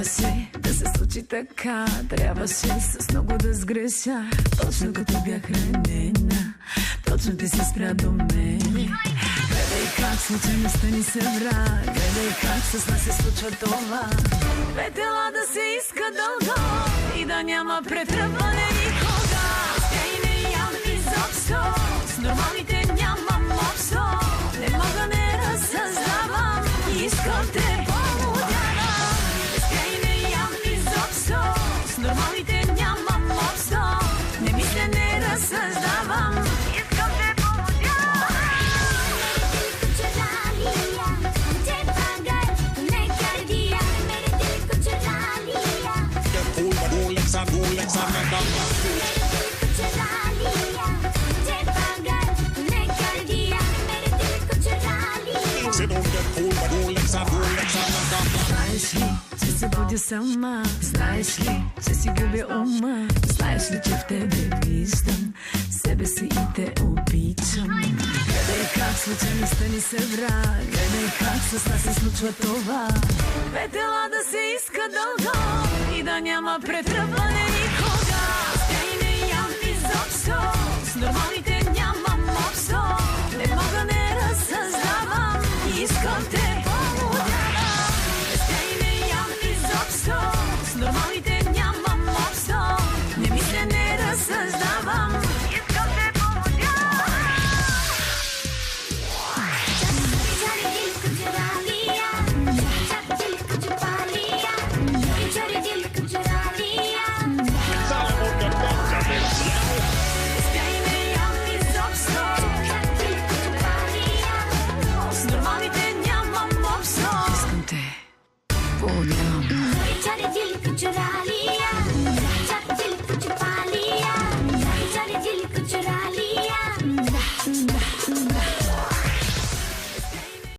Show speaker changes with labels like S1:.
S1: Трябваше да се случи така, трябваше с много да сгреша. Точно като бях ранена, точно ти се спря до мене. Гледай как случайността ни се вра, гледай как с нас се случва това. Две тела да се иска дълго и да няма претръпване никога. Тя и не ям изобщо, с нормалните нямам общо. Не мога, не разсъзнавам, искам те полудявам. Тя и не ям изобщо, с нормалните нямам общо. Не мисля, не разсъзнавам, искам те полудявам. Знаеш ли, че се будя сама? Знаеш ли, че си губя ума? Знаеш ли, че в тебе виждам себе си и те обичам? Гледай как случайността ни се вра, гледай как с нас се случва това. Две тела да се иска дълго и да няма претръпване.